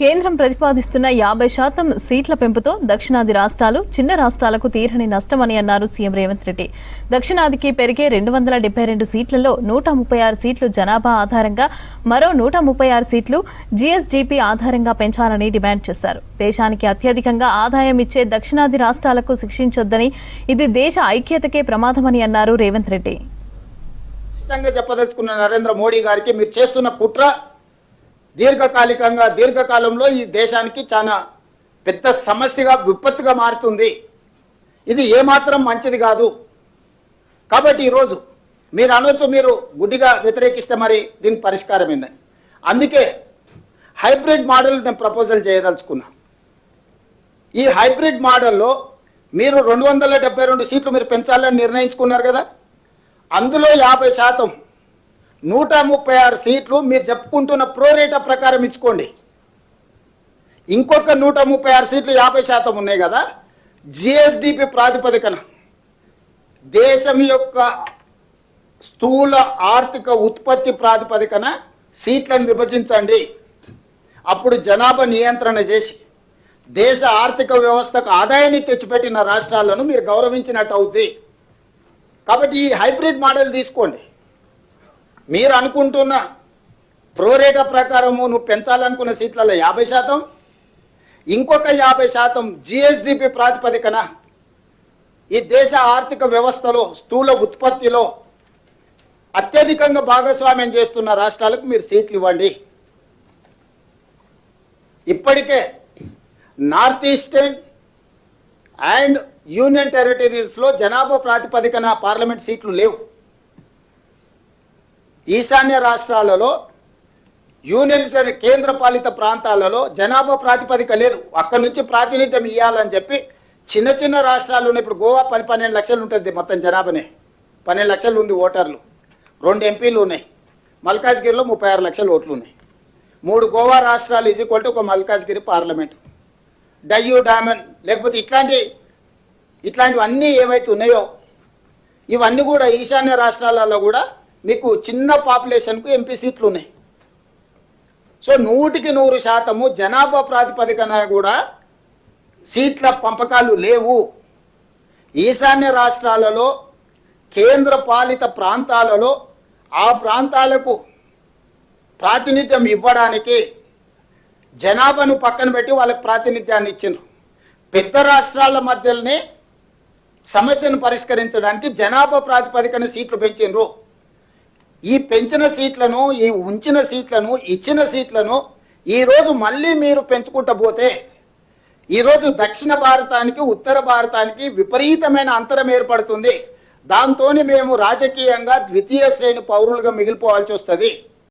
కేంద్రం ప్రతిపాదిస్తున్న 50% సీట్ల పెంపుతో దక్షిణాది రాష్ట్రాలు చిన్న రాష్ట్రాలకు తీరని నష్టమని అన్నారు సీఎం రేవంత్ రెడ్డి. దక్షిణాదికి పెరిగే 272 సీట్లలో 136 సీట్లు జనాభా ఆధారంగా, మరో 136 సీట్లు జీఎస్డీపీ ఆధారంగా పెంచాలని డిమాండ్ చేశారు. దేశానికి అత్యధికంగా ఆదాయం ఇచ్చే దక్షిణాది రాష్ట్రాలకు శిక్షించొద్దని, ఇది దేశ ఐక్యతకే ప్రమాదమని అన్నారు రేవంత్ రెడ్డి. చెప్పదలుచుకున్న నరేంద్ర మోడీ గారికి మీరు చేస్తున్న కుట్ర దీర్ఘకాలంలో ఈ దేశానికి చాలా పెద్ద సమస్యగా విపత్తుగా మారుతుంది. ఇది ఏమాత్రం మంచిది కాదు. కాబట్టి ఈరోజు మీరు అనొచ్చు, మీరు గుడ్డిగా వ్యతిరేకిస్తే మరి దీనికి పరిష్కారం ఏందని. అందుకే హైబ్రిడ్ మోడల్ నేను ప్రపోజల్ చేయదలుచుకున్నా. ఈ హైబ్రిడ్ మోడల్లో మీరు 272 సీట్లు మీరు పెంచాలని నిర్ణయించుకున్నారు కదా, అందులో 50%, 136 సీట్లు మీరు చెప్పుకుంటున్న ప్రోరేటా ప్రకారం ఇచ్చుకోండి. ఇంకొక 136 సీట్లు 50% ఉన్నాయి కదా, జిఎస్డిపి ప్రాతిపదికన దేశం యొక్క స్థూల ఆర్థిక ఉత్పత్తి ప్రాతిపదికన సీట్లను విభజించండి. అప్పుడు జనాభా నియంత్రణ చేసి దేశ ఆర్థిక వ్యవస్థకు ఆదాయాన్ని తెచ్చిపెట్టిన రాష్ట్రాలను మీరు గౌరవించినట్టు అవుద్ది. కాబట్టి ఈ హైబ్రిడ్ మోడల్ తీసుకోండి. మీరు అనుకుంటున్న ప్రోరేటా ప్రకారము నువ్వు పెంచాలనుకున్న సీట్లలో 50%, ఇంకొక 50% జిఎస్డిపి ప్రాతిపదికన ఈ దేశ ఆర్థిక వ్యవస్థలో స్థూల ఉత్పత్తిలో అత్యధికంగా భాగస్వామ్యం చేస్తున్న రాష్ట్రాలకు మీరు సీట్లు ఇవ్వండి. ఇప్పటికే నార్త్ ఈస్టర్న్ అండ్ యూనియన్ టెరిటరీస్లో జనాభా ప్రాతిపదికన పార్లమెంట్ సీట్లు లేవు. ఈశాన్య రాష్ట్రాలలో, యూనియన్ కేంద్ర పాలిత ప్రాంతాలలో జనాభా ప్రాతిపదిక లేదు. అక్కడి నుంచి ప్రాతినిధ్యం ఇవ్వాలని చెప్పి చిన్న చిన్న రాష్ట్రాలు ఉన్నాయి. ఇప్పుడు గోవా 10-12 లక్షలు ఉంటుంది మొత్తం జనాభానే, 12 లక్షలు ఉంది ఓటర్లు, 2 ఎంపీలు ఉన్నాయి. మల్కాజ్గిరిలో 36 లక్షల ఓట్లు ఉన్నాయి. 3 గోవా రాష్ట్రాలు ఈజ్ఈక్వల్ టు ఒక మల్కాజ్గిరి పార్లమెంట్. డయ్యూ డామన్ లేకపోతే ఇట్లాంటివన్నీ ఏవైతే ఉన్నాయో ఇవన్నీ కూడా ఈశాన్య రాష్ట్రాలలో కూడా మీకు చిన్న పాపులేషన్కు ఎంపీ సీట్లు ఉన్నాయి. సో 100% జనాభా ప్రాతిపదికన కూడా సీట్ల పంపకాలు లేవు. ఈశాన్య రాష్ట్రాలలో, కేంద్ర పాలిత ప్రాంతాలలో ఆ ప్రాంతాలకు ప్రాతినిధ్యం ఇవ్వడానికి జనాభాను పక్కన పెట్టి వాళ్ళకి ప్రాతినిధ్యాన్ని ఇచ్చిండ్రు. పెద్ద రాష్ట్రాల మధ్యలోనే సమస్యను పరిష్కరించడానికి జనాభా ప్రాతిపదికన సీట్లు పెంచిండ్రు. ఈ పెంచిన సీట్లను, ఈ ఉంచిన సీట్లను, ఇచ్చిన సీట్లను ఈరోజు మళ్ళీ మీరు పెంచుకుంటూ పోతే ఈరోజు దక్షిణ భారతానికి, ఉత్తర భారతానికి విపరీతమైన అంతరం ఏర్పడుతుంది. దాంతో మేము రాజకీయంగా ద్వితీయ శ్రేణి పౌరులుగా మిగిలిపోవాల్సి వస్తుంది.